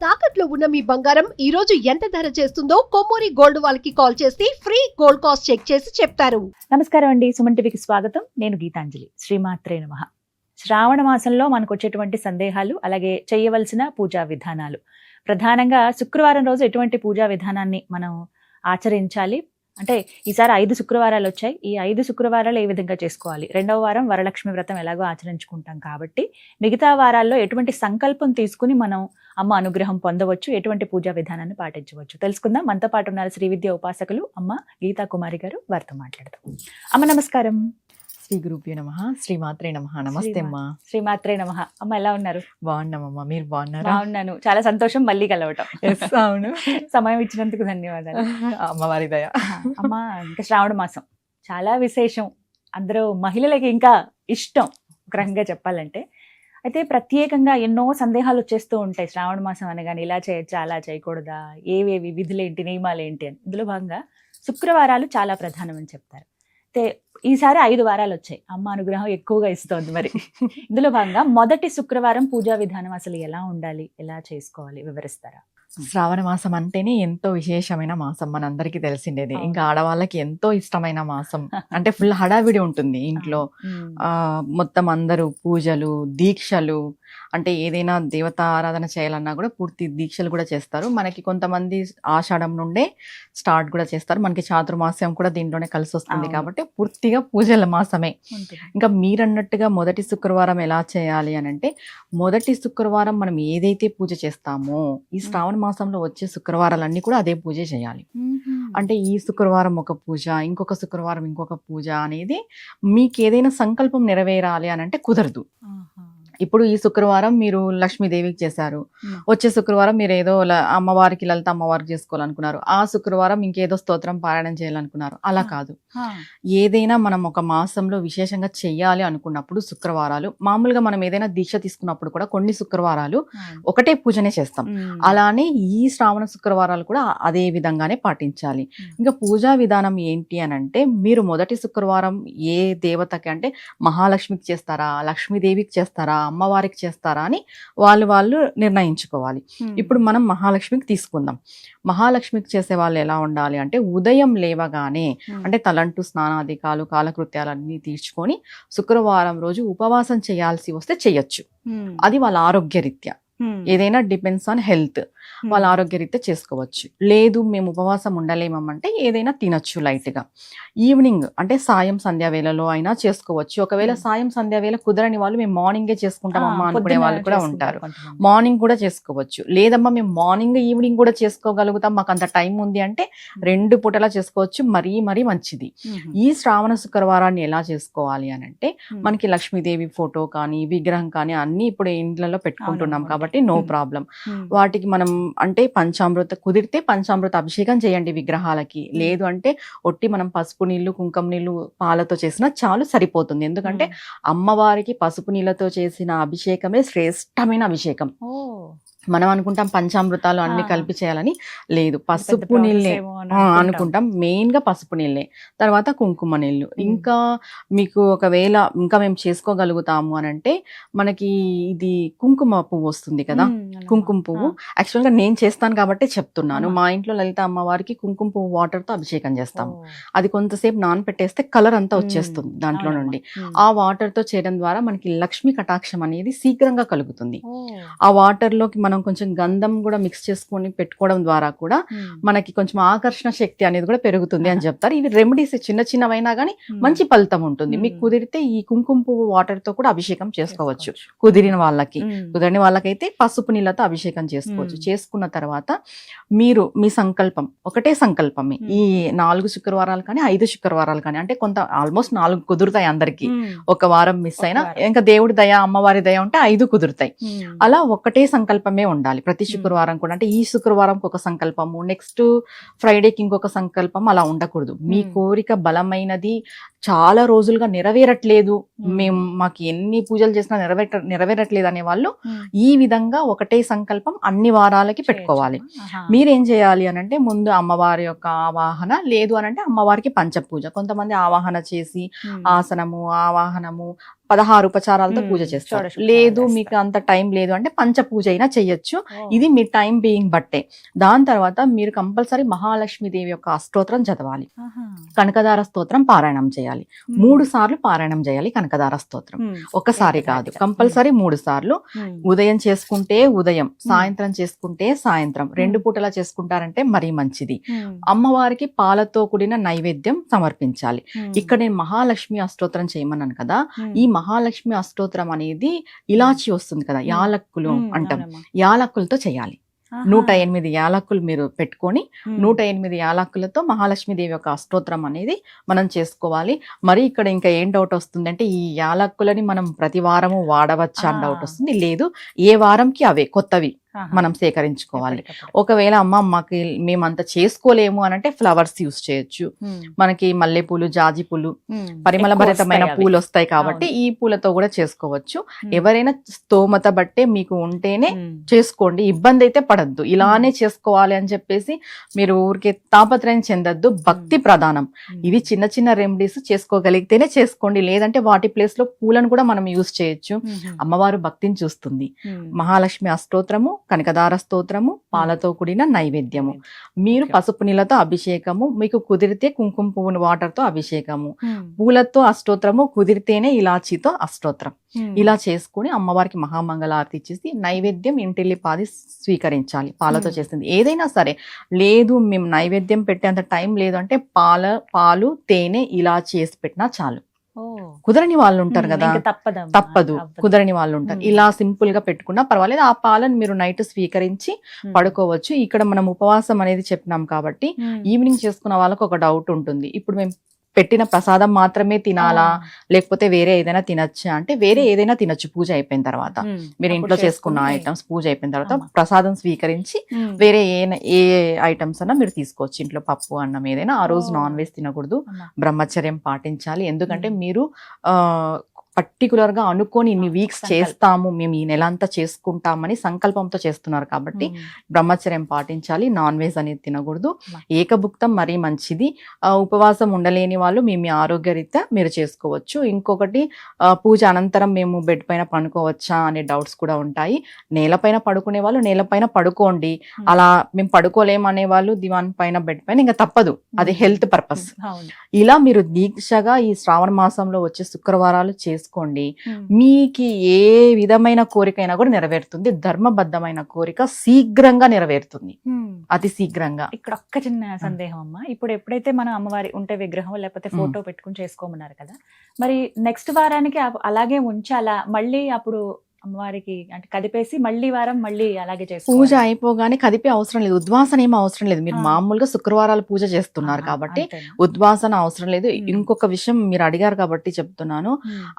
తాకట్లో ఉన్న మీ బంగారం ఈ రోజు ఎంత ధర చేస్తుందో కొమ్మూరి గోల్డ్ వాళ్ళకి కాల్ చేసి ఫ్రీ గోల్డ్ కాస్ట్ చెక్ చేసి చెప్తారు. నమస్కారం అండి, సుమన్ టీవీకి స్వాగతం. నేను గీతాంజలి. శ్రీమాత్రే నమః. శ్రావణ మాసంలో మనకు వచ్చేటువంటి సందేహాలు, అలాగే చేయవలసిన పూజా విధానాలు. ప్రధానంగా శుక్రవారం రోజు ఎటువంటి పూజా విధానాన్ని మనం ఆచరించాలి అంటే, ఈసారి 5 శుక్రవారాలు వచ్చాయి. ఈ 5 శుక్రవారాలు ఏ విధంగా చేసుకోవాలి? 2వ వారం వరలక్ష్మి వ్రతం ఎలాగో ఆచరించుకుంటాం కాబట్టి, మిగతా వారాల్లో ఎటువంటి సంకల్పం తీసుకుని మనం అమ్మ అనుగ్రహం పొందవచ్చు, ఎటువంటి పూజా విధానాన్ని పాటించవచ్చు తెలుసుకుందాం. మనతో పాటు ఉన్నారు శ్రీ విద్య ఉపాసకులు అమ్మ గీతా కుమారి గారు. వారితో మాట్లాడదాం. అమ్మ నమస్కారం. శ్రీ గురుభ్యో నమః. శ్రీమాత్రే నమః. నమస్తే అమ్మా. శ్రీమాత్రే నమః. అమ్మ ఎలా ఉన్నారు? బాగున్నామమ్మా, మీరు బాగున్నారా? బాగున్నాను. చాలా సంతోషం మళ్ళీ కలవటం. అవును, సమయం ఇచ్చినందుకు ధన్యవాదాలు. అమ్మవారి దయ. అమ్మ, ఇంకా శ్రావణ మాసం చాలా విశేషం, అందరూ మహిళలకి ఇంకా ఇష్టం ఒక రకంగా చెప్పాలంటే. అయితే ప్రత్యేకంగా ఎన్నో సందేహాలు వచ్చేస్తూ ఉంటాయి. శ్రావణ మాసం అనగానే ఇలా చేయొచ్చా, అలా చేయకూడదా, ఏవేవి విధులేంటి, నియమాలు ఏంటి అని. ఇందులో భాగంగా శుక్రవారాలు చాలా ప్రధానమని చెప్తారు. అయితే ఈసారి 5 వారాలు వచ్చాయి. అమ్మ అనుగ్రహం ఎక్కువగా ఇస్తోంది. మరి ఇందులో భాగంగా మొదటి శుక్రవారం పూజా విధానం అసలు ఎలా ఉండాలి, ఎలా చేసుకోవాలి వివరిస్తారా? శ్రావణ మాసం అంటేనే ఎంతో విశేషమైన మాసం, మనందరికీ తెలిసిండేది. ఇంకా ఆడవాళ్ళకి ఎంతో ఇష్టమైన మాసం. అంటే ఫుల్ హడావిడి ఉంటుంది ఇంట్లో. మొత్తం అందరూ పూజలు, దీక్షలు, అంటే ఏదైనా దేవతా ఆరాధన చేయాలన్నా కూడా పూర్తి దీక్షలు కూడా చేస్తారు. మనకి కొంతమంది ఆషాఢం నుండే స్టార్ట్ కూడా చేస్తారు. మనకి చాతుర్మాస్యం కూడా దీంట్లోనే కలిసి వస్తుంది కాబట్టి పూర్తిగా పూజల మాసమే. ఇంకా మీరన్నట్టుగా మొదటి శుక్రవారం ఎలా చేయాలి అని అంటే, మొదటి శుక్రవారం మనం ఏదైతే పూజ చేస్తామో ఈ శ్రావణ మాసంలో వచ్చే శుక్రవారాలన్నీ కూడా అదే పూజ చేయాలి. అంటే ఈ శుక్రవారం ఒక పూజ, ఇంకొక శుక్రవారం ఇంకొక పూజ అనేది మీకు ఏదైనా సంకల్పం నెరవేరాలి అని అంటే కుదరదు. ఇప్పుడు ఈ శుక్రవారం మీరు లక్ష్మీదేవికి చేశారు, వచ్చే శుక్రవారం మీరు ఏదో అమ్మవారికి, లలిత అమ్మవారికి చేసుకోవాలనుకున్నారు, ఆ శుక్రవారం ఇంకేదో స్తోత్రం పారాయణం చేయాలనుకున్నారు. అలా కాదు. ఏదైనా మనం ఒక మాసంలో విశేషంగా చెయ్యాలి అనుకున్నప్పుడు శుక్రవారాలు, మామూలుగా మనం ఏదైనా దీక్ష తీసుకున్నప్పుడు కూడా కొన్ని శుక్రవారాలు ఒకటే పూజనే చేస్తాం. అలానే ఈ శ్రావణ శుక్రవారాలు కూడా అదే విధంగానే పాటించాలి. ఇంకా పూజా విధానం ఏంటి అని అంటే, మీరు మొదటి శుక్రవారం ఏ దేవతకి అంటే మహాలక్ష్మికి చేస్తారా, లక్ష్మీదేవికి చేస్తారా, అమ్మవారికి చేస్తారా అని వాళ్ళు నిర్ణయించుకోవాలి. ఇప్పుడు మనం మహాలక్ష్మికి తీసుకుందాం. మహాలక్ష్మికి చేసే వాళ్ళు ఎలా ఉండాలి అంటే, ఉదయం లేవగానే అంటే తలంటు స్నానాధికాలు కాలకృత్యాలన్నీ తీర్చుకొని శుక్రవారం రోజు ఉపవాసం చేయాల్సి వస్తే చెయ్యొచ్చు. అది వాళ్ళ ఆరోగ్యరీత్యా, ఏదైనా డిపెండ్స్ ఆన్ హెల్త్, వాళ్ళ ఆరోగ్యరీత్యా చేసుకోవచ్చు. లేదు మేము ఉపవాసం ఉండలేమంటే ఏదైనా తినచ్చు లైట్ గా. ఈవినింగ్ అంటే సాయం సంధ్యా వేళలో అయినా చేసుకోవచ్చు. ఒకవేళ సాయం సంధ్యా వేళ కుదరని వాళ్ళు మేము మార్నింగే చేసుకుంటామమ్మా అనుకునే వాళ్ళు కూడా ఉంటారు. మార్నింగ్ కూడా చేసుకోవచ్చు. లేదమ్మా మేము మార్నింగ్ ఈవినింగ్ కూడా చేసుకోగలుగుతాం, మాకు అంత టైం ఉంది అంటే 2 పూటలా చేసుకోవచ్చు. మరీ మంచిది. ఈ శ్రావణ శుక్రవారాన్ని ఎలా చేసుకోవాలి అని అంటే, మనకి లక్ష్మీదేవి ఫోటో కానీ విగ్రహం కానీ అన్ని ఇప్పుడు ఇండ్లలో పెట్టుకుంటున్నాం కాబట్టి నో ప్రాబ్లం. వాటికి మనం అంటే పంచామృత కుదిరితే పంచామృత అభిషేకం చేయండి విగ్రహాలకి. లేదు అంటే ఒట్టి మనం పసుపు నీళ్లు, కుంకుమ నీళ్లు, పాలతో చేసినా చాలు, సరిపోతుంది. ఎందుకంటే అమ్మవారికి పసుపు నీళ్లతో చేసిన అభిషేకమే శ్రేష్టమైన అభిషేకం. మనం అనుకుంటాం పంచామృతాలు అన్ని కలిపి చేయాలని, లేదు, పసుపు నీళ్ళే అనుకుంటాం. మెయిన్ గా పసుపు నీళ్ళే, తర్వాత కుంకుమ నీళ్ళు. ఇంకా మీకు ఒకవేళ ఇంకా మేము చేసుకోగలుగుతాము అని అంటే, మనకి ఇది కుంకుమ పువ్వు వస్తుంది కదా, కుంకుమ పువ్వు. యాక్చువల్ గా నేను చేస్తాను కాబట్టి చెప్తున్నాను. మా ఇంట్లో లలిత అమ్మవారికి కుంకుమ పువ్వు వాటర్ తో అభిషేకం చేస్తాము. అది కొంతసేపు నానపెట్టేస్తే కలర్ అంతా వచ్చేస్తుంది దాంట్లో నుండి. ఆ వాటర్ తో చేయడం ద్వారా మనకి లక్ష్మీ కటాక్షం అనేది శీఘ్రంగా కలుగుతుంది. ఆ వాటర్ లోకి మనం కొంచెం గంధం కూడా మిక్స్ చేసుకొని పెట్టుకోవడం ద్వారా కూడా మనకి కొంచెం ఆకర్షణ శక్తి అనేది కూడా పెరుగుతుంది అని చెప్తారు. ఇవి రెమెడీస్ చిన్నవైనా కానీ మంచి ఫలితం ఉంటుంది. మీకు కుదిరితే ఈ కుంకుమ పువ్వు వాటర్ తో కూడా అభిషేకం చేసుకోవచ్చు. కుదిరిన వాళ్ళకి, కుదిరిన వాళ్ళకైతే పసుపు నీళ్ళతో అభిషేకం చేసుకోవచ్చు. చేసుకున్న తర్వాత మీరు మీ సంకల్పం, ఒకటే సంకల్పమే. ఈ 4 శుక్రవారాలు కానీ 5 శుక్రవారాలు కానీ, అంటే కొంత ఆల్మోస్ట్ 4 కుదురుతాయి అందరికి. ఒక వారం మిస్ అయినా ఇంకా దేవుడి దయ, అమ్మవారి దయ ఉంటే 5 కుదురుతాయి. అలా ఒకటే సంకల్పమే ఉండాలి ప్రతి శుక్రవారం కూడా. అంటే ఈ శుక్రవారంకి ఒక సంకల్పము, నెక్స్ట్ ఫ్రైడేకి ఇంకొక సంకల్పం, అలా ఉండకూడదు. మీ కోరిక బలమైనది, చాలా రోజులుగా నెరవేరట్లేదు, మాకు ఎన్ని పూజలు చేసినా నెరవేరట్లేదు అనే వాళ్ళు ఈ విధంగా ఒకటే సంకల్పం అన్ని వారాలకి పెట్టుకోవాలి. మీరేం చేయాలి అని అంటే, ముందు అమ్మవారి యొక్క ఆవాహన, లేదు అని అంటే అమ్మవారికి పంచపూజ. కొంతమంది ఆవాహన చేసి ఆసనము, ఆవాహనము, 16 ఉపచారాలతో పూజ చేస్తారు. షోడశ ఉపచారాలు లేదు చేస్తారు. మీకు అంత టైం లేదు అంటే పంచ పూజ అయినా చెయ్యొచ్చు. ఇది మీ టైం బీయింగ్ బట్టే. దాని తర్వాత మీరు కంపల్సరీ మహాలక్ష్మీదేవి యొక్క అష్టోత్తరం చదవాలి, కనకదార స్తోత్రం పారాయణం చేయాలి. 3 సార్లు పారాయణం చేయాలి కనకదార స్తోత్రం, ఒకసారి కాదు, కంపల్సరీ 3 సార్లు. ఉదయం చేసుకుంటే ఉదయం, సాయంత్రం చేసుకుంటే సాయంత్రం, 2 పూటలా చేసుకుంటారంటే మరీ మంచిది. అమ్మవారికి పాలతో కూడిన నైవేద్యం సమర్పించాలి. ఇక్కడ నేను మహాలక్ష్మి అష్టోత్తరం చేయమన్నాను కదా, ఈ మహాలక్ష్మి అష్టోత్తరం అనేది ఇలాచి వస్తుంది కదా, యాలక్కులు అంటాం, యాలక్కులతో చేయాలి. 108 యాలక్కులు మీరు పెట్టుకొని 108 యాలక్కులతో మహాలక్ష్మీదేవి యొక్క అష్టోత్తరం అనేది మనం చేసుకోవాలి. మరి ఇక్కడ ఇంకా ఏం డౌట్ వస్తుంది అంటే, ఈ యాలక్కులని మనం ప్రతి వారము వాడవచ్చా అని డౌట్ వస్తుంది. లేదు, ఏ వారంకి అవే కొత్తవి మనం సేకరించుకోవాలి. ఒకవేళ అమ్మ మాకు మేమంతా చేసుకోలేము అని అంటే ఫ్లవర్స్ యూస్ చేయొచ్చు. మనకి మల్లెపూలు, జాజి పూలు, పరిమళ భరితమైన పూలు వస్తాయి కాబట్టి ఈ పూలతో కూడా చేసుకోవచ్చు. ఎవరైనా స్తోమత బట్టే మీకు ఉంటేనే చేసుకోండి, ఇబ్బంది అయితే పడద్దు. ఇలానే చేసుకోవాలి అని చెప్పేసి మీరు ఊరికే తాపత్రయం చెందద్దు. భక్తి ప్రధానం. ఇవి చిన్న చిన్న రెమెడీస్ చేసుకోగలిగితేనే చేసుకోండి, లేదంటే వాటి ప్లేస్ లో పూలను కూడా మనం యూస్ చేయొచ్చు. అమ్మవారు భక్తిని చూస్తుంది. మహాలక్ష్మి అష్టోత్తరము, కనకదార స్తోత్రము, పాలతో కూడిన నైవేద్యము, మీరు పసుపు నీళ్ళతో అభిషేకము, మీకు కుదిరితే కుంకుమ పువ్వు వాటర్ తో అభిషేకము, పూలతో అష్టోత్తరము, కుదిరితేనే ఇలాచీతో అష్టోత్తరం. ఇలా చేసుకుని అమ్మవారికి మహామంగళారతి ఇచ్చేసి నైవేద్యం ఇంటిల్లిపాది స్వీకరించాలి. పాలతో చేస్తుంది ఏదైనా సరే. లేదు మేము నైవేద్యం పెట్టేంత టైం లేదు అంటే పాలు, తేనె ఇలా చేసి పెట్టినా చాలు. కుదరని వాళ్ళు ఉంటారు కదా, తప్పదు, కుదరని వాళ్ళు ఉంటారు. ఇలా సింపుల్ గా పెట్టుకున్నా పర్వాలేదు. ఆ పాలను మీరు నైట్ స్వీకరించి పడుకోవచ్చు. ఇక్కడ మనం ఉపవాసం అనేది చెప్పినాం కాబట్టి ఈవినింగ్ చేసుకున్న వాళ్ళకు ఒక డౌట్ ఉంటుంది, ఇప్పుడు మేము పెట్టిన ప్రసాదం మాత్రమే తినాలా లేకపోతే వేరే ఏదైనా తినచ్చా అంటే, వేరే ఏదైనా తినొచ్చు పూజ అయిపోయిన తర్వాత. మీరు ఇంట్లో చేసుకున్న ఐటమ్స్ పూజ అయిపోయిన తర్వాత ప్రసాదం స్వీకరించి వేరే ఏ ఐటమ్స్ అన్నా మీరు తీసుకోవచ్చు. ఇంట్లో పప్పు, అన్నం ఏదైనా. ఆ రోజు నాన్ వెజ్ తినకూడదు, బ్రహ్మచర్యం పాటించాలి. ఎందుకంటే మీరు పర్టికులర్ గా అనుకొని ఇన్ని వీక్స్ చేస్తాము, మేము ఈ నెల అంతా చేసుకుంటామని సంకల్పంతో చేస్తున్నారు కాబట్టి బ్రహ్మచర్యం పాటించాలి. నాన్ వెజ్ అనేది తినకూడదు. ఏకభుక్తం మరీ మంచిది. ఉపవాసం ఉండలేని వాళ్ళు మీ ఆరోగ్యరీత్యా మీరు చేసుకోవచ్చు. ఇంకొకటి, పూజ అనంతరం మేము బెడ్ పైన పడుకోవచ్చా అనే డౌట్స్ కూడా ఉంటాయి. నేలపైన పడుకునే వాళ్ళు నేలపైన పడుకోండి. అలా మేము పడుకోలేము అనే వాళ్ళు దివాన్ పైన, బెడ్ పైన, ఇంకా తప్పదు, అది హెల్త్ పర్పస్. ఇలా మీరు దీక్షగా ఈ శ్రావణ మాసంలో వచ్చే శుక్రవారాలు చేసుకోండి. మీకు ఏ విధమైన కోరికైనా కూడా నెరవేరుతుంది. ధర్మబద్ధమైన కోరిక శీఘ్రంగా నెరవేరుతుంది, అతి శీఘ్రంగా. ఇక్కడ ఒక్క చిన్న సందేహం అమ్మా. ఇప్పుడు ఎప్పుడైతే మనం అమ్మవారి ఉంటే విగ్రహం లేకపోతే ఫోటో పెట్టుకుని చేసుకోమన్నారు కదా, మరి నెక్స్ట్ వారానికి అలాగే ఉంచాలా, మళ్ళీ అప్పుడు అమ్మవారికి అంటే కదిపేసి మళ్ళీ వారం మళ్ళీ అలాగే చేసుకోవాలి? పూజ అయిపోగానే కదిపే అవసరం లేదు, ఉద్వాసన ఏం అవసరం లేదు. మీరు మామూలుగా శుక్రవారాలు పూజ చేస్తున్నారు కాబట్టి ఉద్వాసన అవసరం లేదు. ఇంకొక విషయం మీరు అడిగారు కాబట్టి చెప్తున్నాను,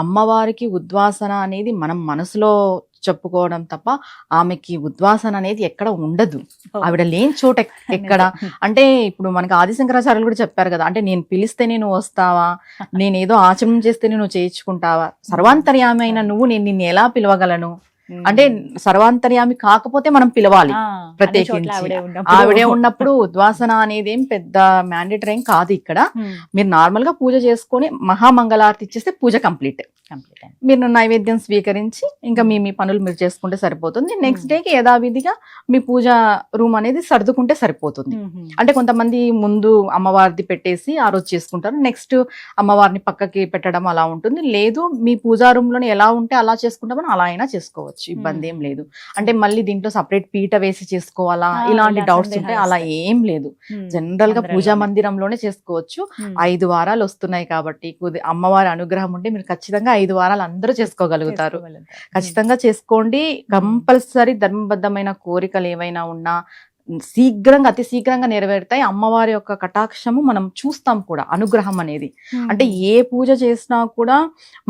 అమ్మవారికి ఉద్వాసన అనేది మనం మనసులో చెప్పుకోవడం తప్ప ఆమెకి ఉద్వాసన అనేది ఎక్కడ ఉండదు. ఆవిడ లేని చోట ఎక్కడ అంటే, ఇప్పుడు మనకి ఆదిశంకరాచార్యులు కూడా చెప్పారు కదా, అంటే నేను పిలిస్తేనే నువ్వు వస్తావా, నేనేదో ఆచమనం చేస్తేనే నువ్వు చేయించుకుంటావా, సర్వాంతర్యామి అయిన నువ్వు నేను నిన్ను ఎలా పిలవగలను అంటే, సర్వాంతర్యామి కాకపోతే మనం పిలవాలి ప్రత్యేకించి. ఆవిడే ఉన్నప్పుడు ఉద్వాసన అనేది ఏం పెద్ద మ్యాండేటరీ ఏం కాదు. ఇక్కడ మీరు నార్మల్ గా పూజ చేసుకొని మహామంగళారతి ఇచ్చేస్తే పూజ కంప్లీట్. మీరు నైవేద్యం స్వీకరించి ఇంకా మీ పనులు మీరు చేసుకుంటే సరిపోతుంది. నెక్స్ట్ డేకి యథావిధిగా మీ పూజ రూమ్ అనేది సర్దుకుంటే సరిపోతుంది. అంటే కొంతమంది ముందు అమ్మవారిది పెట్టేసి ఆ రోజు చేసుకుంటారు, నెక్స్ట్ అమ్మవారిని పక్కకి పెట్టడం అలా ఉంటుంది. లేదు, మీ పూజా రూమ్ లోనే ఎలా ఉంటే అలా చేసుకుంటామని అలా అయినా చేసుకోవచ్చు, ఇబ్బంది ఏం లేదు. అంటే మళ్ళీ దీంట్లో సపరేట్ పీట వేసి చేసుకోవాలా ఇలాంటి డౌట్స్ ఉంటే అలా ఏం లేదు. జనరల్ గా పూజా మందిరంలోనే చేసుకోవచ్చు. 5 వారాలు వస్తున్నాయి కాబట్టి అమ్మవారి అనుగ్రహం ఉంటే మీరు ఖచ్చితంగా 5 వారాలు అందరూ చేసుకోగలుగుతారు. ఖచ్చితంగా చేసుకోండి. కంపల్సరీ ధర్మబద్ధమైన కోరికలు ఏవైనా ఉన్నా శీఘ్రంగా, అతి శీఘ్రంగా నెరవేరుతాయి. అమ్మవారి యొక్క కటాక్షము మనం చూస్తాం కూడా, అనుగ్రహం అనేది. అంటే ఏ పూజ చేసినా కూడా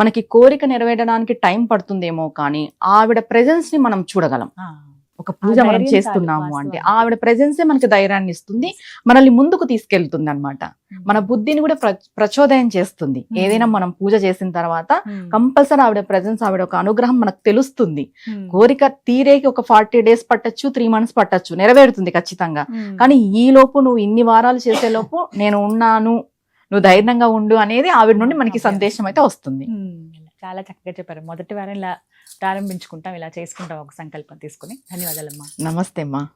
మనకి కోరిక నెరవేరడానికి టైం పడుతుందేమో కానీ ఆవిడ ప్రెజెన్స్ ని మనం చూడగలం. ఒక పూజ మనం చేస్తున్నాము అంటే ఆవిడ ప్రెజెన్సే మనకి ధైర్యాన్ని ఇస్తుంది, మనల్ని ముందుకు తీసుకెళ్తుంది అన్నమాట. మన బుద్ధిని కూడా ప్రచోదయం చేస్తుంది. ఏదైనా మనం పూజ చేసిన తర్వాత కంపల్సరీ ఆవిడ ప్రెజెన్స్, ఆవిడ ఒక అనుగ్రహం మనకు తెలుస్తుంది. కోరిక తీరేకి ఒక 40 days పట్టచ్చు, 3 months పట్టచ్చు, నెరవేరుతుంది ఖచ్చితంగా. కానీ ఈ లోపు నువ్వు ఇన్ని వారాలు చేసే లోపు నేను ఉన్నాను, నువ్వు ధైర్యంగా ఉండు అనేది ఆవిడ నుండి మనకి సందేశం అయితే వస్తుంది. చాలా చక్కగా చెప్పారు. మొదటి వారం ఇలా ప్రారంభించుకుంటాం, ఇలా చేసుకుంటాం ఒక సంకల్పం తీసుకుని. ధన్యవాదాలమ్మా. నమస్తే అమ్మా.